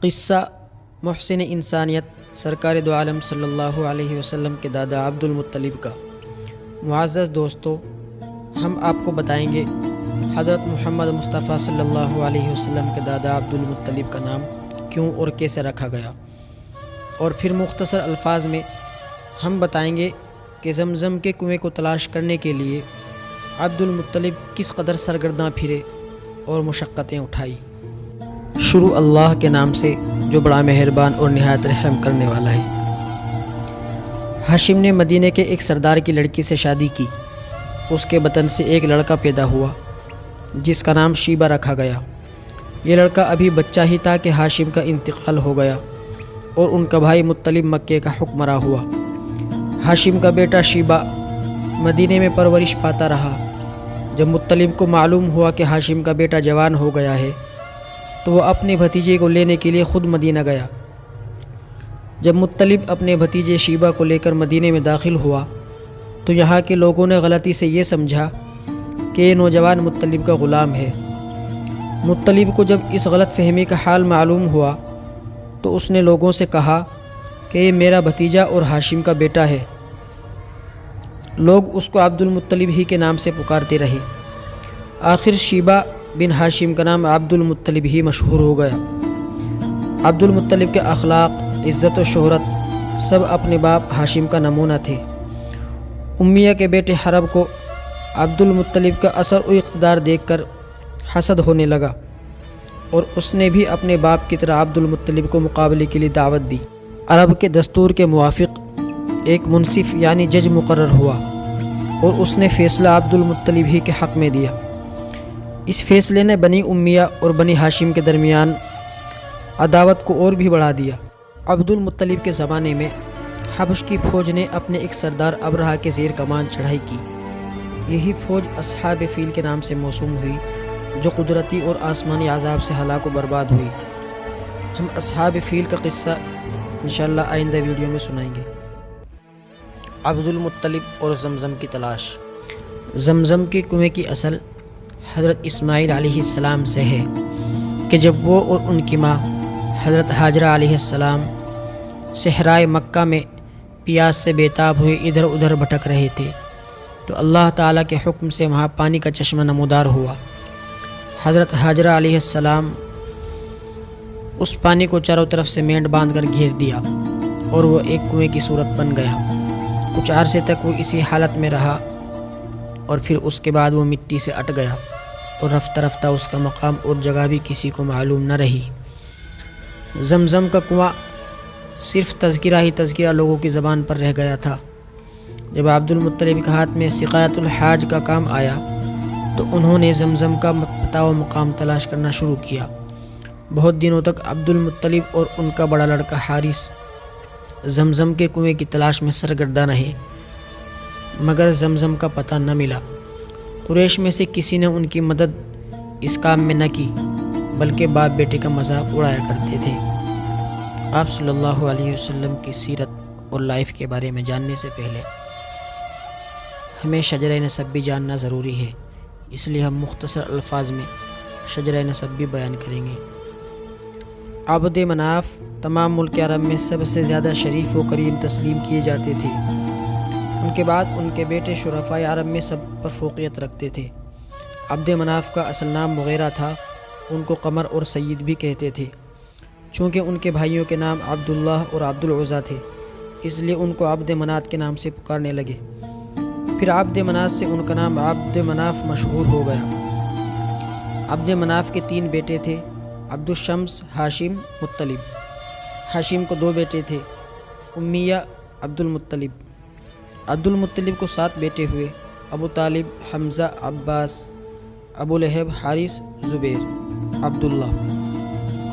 قصہ محسن انسانیت سرکار دو عالم صلی اللہ علیہ وسلم کے دادا عبد المطلب کا۔ معزز دوستو، ہم آپ کو بتائیں گے حضرت محمد مصطفیٰ صلی اللہ علیہ وسلم کے دادا عبد المطلب کا نام کیوں اور کیسے رکھا گیا، اور پھر مختصر الفاظ میں ہم بتائیں گے کہ زمزم کے کنویں کو تلاش کرنے کے لیے عبد المطلب کس قدر سرگرداں پھرے اور مشقتیں اٹھائی۔ شروع اللہ کے نام سے جو بڑا مہربان اور نہایت رحم کرنے والا ہے۔ ہاشم نے مدینے کے ایک سردار کی لڑکی سے شادی کی۔ اس کے بطن سے ایک لڑکا پیدا ہوا جس کا نام شیبہ رکھا گیا۔ یہ لڑکا ابھی بچہ ہی تھا کہ ہاشم کا انتقال ہو گیا اور ان کا بھائی مطلب مکے کا حکمراں ہوا۔ ہاشم کا بیٹا شیبہ مدینے میں پرورش پاتا رہا۔ جب مطلب کو معلوم ہوا کہ ہاشم کا بیٹا جوان ہو گیا ہے تو وہ اپنے بھتیجے کو لینے کے لیے خود مدینہ گیا۔ جب مطلب اپنے بھتیجے شیبہ کو لے کر مدینے میں داخل ہوا تو یہاں کے لوگوں نے غلطی سے یہ سمجھا کہ یہ نوجوان مطلب کا غلام ہے۔ مطلب کو جب اس غلط فہمی کا حال معلوم ہوا تو اس نے لوگوں سے کہا کہ یہ میرا بھتیجا اور ہاشم کا بیٹا ہے۔ لوگ اس کو عبد المطلب ہی کے نام سے پکارتے رہے۔ آخر شیبہ بن ہاشم کا نام عبد المطلب ہی مشہور ہو گیا۔ عبد المطلب کے اخلاق، عزت و شہرت سب اپنے باپ ہاشم کا نمونہ تھے۔ امیہ کے بیٹے حرب کو عبد المطلب کا اثر و اقتدار دیکھ کر حسد ہونے لگا اور اس نے بھی اپنے باپ کی طرح عبد المطلب کو مقابلے کے لیے دعوت دی۔ عرب کے دستور کے موافق ایک منصف یعنی جج مقرر ہوا اور اس نے فیصلہ عبد المطلب ہی کے حق میں دیا۔ اس فیصلے نے بنی امیہ اور بنی ہاشم کے درمیان عداوت کو اور بھی بڑھا دیا۔ عبد المطلب کے زمانے میں حبش کی فوج نے اپنے ایک سردار ابرہہ کے زیر کمان چڑھائی کی۔ یہی فوج اصحاب فیل کے نام سے موسوم ہوئی جو قدرتی اور آسمانی عذاب سے ہلاک و برباد ہوئی۔ ہم اصحاب فیل کا قصہ انشاءاللہ آئندہ ویڈیو میں سنائیں گے۔ عبد المطلب اور زمزم کی تلاش۔ زمزم کے کنویں کی اصل حضرت اسماعیل علیہ السلام سے ہے کہ جب وہ اور ان کی ماں حضرت ہاجرہ علیہ السلام صحرائے مکہ میں پیاس سے بیتاب ہوئے ادھر ادھر بھٹک رہے تھے تو اللہ تعالیٰ کے حکم سے وہاں پانی کا چشمہ نمودار ہوا۔ حضرت ہاجرہ علیہ السلام اس پانی کو چاروں طرف سے مینڈ باندھ کر گھیر دیا اور وہ ایک کنویں کی صورت بن گیا۔ کچھ عرصے تک وہ اسی حالت میں رہا اور پھر اس کے بعد وہ مٹی سے اٹ گیا اور رفتہ رفتہ اس کا مقام اور جگہ بھی کسی کو معلوم نہ رہی۔ زمزم کا کنواں صرف تذکرہ ہی تذکرہ لوگوں کی زبان پر رہ گیا تھا۔ جب عبد المطلب کے ہاتھ میں سقایت الحاج کا کام آیا تو انہوں نے زمزم کا پتہ و مقام تلاش کرنا شروع کیا۔ بہت دنوں تک عبد المطلب اور ان کا بڑا لڑکا حارث زمزم کے کنویں کی تلاش میں سرگرداں رہے، مگر زمزم کا پتہ نہ ملا۔ قریش میں سے کسی نے ان کی مدد اس کام میں نہ کی بلکہ باپ بیٹے کا مذاق اڑایا کرتے تھے۔ آپ صلی اللہ علیہ وسلم کی سیرت اور لائف کے بارے میں جاننے سے پہلے ہمیں شجرہ نسب بھی جاننا ضروری ہے، اس لیے ہم مختصر الفاظ میں شجرہ نسب بھی بیان کریں گے۔ عبد مناف تمام ملک عرب میں سب سے زیادہ شریف و کریم تسلیم کیے جاتے تھے۔ ان کے بعد ان کے بیٹے شرفائے عرب میں سب پر فوقیت رکھتے تھے۔ عبد مناف کا اصل نام مغیرہ تھا، ان کو قمر اور سید بھی کہتے تھے۔ چونکہ ان کے بھائیوں کے نام عبداللہ اور عبد العزیٰ تھے اس لیے ان کو عبد منات کے نام سے پکارنے لگے۔ پھر عبد منات سے ان کا نام عبد مناف مشہور ہو گیا۔ عبد مناف کے 3 بیٹے تھے، عبد الشمس، ہاشم، مطلب۔ ہاشم کو 2 بیٹے تھے، امیہ، عبد المطلب۔ عبد المطلب کو 7 بیٹے ہوئے، ابو طالب، حمزہ، عباس، ابو لہب، حارث، زبیر، عبداللہ۔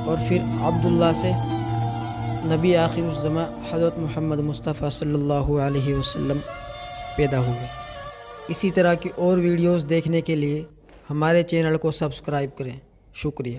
اور پھر عبداللہ سے نبی آخر الزماں حضرت محمد مصطفیٰ صلی اللہ علیہ وسلم پیدا ہوئے۔ اسی طرح کی اور ویڈیوز دیکھنے کے لیے ہمارے چینل کو سبسکرائب کریں۔ شکریہ۔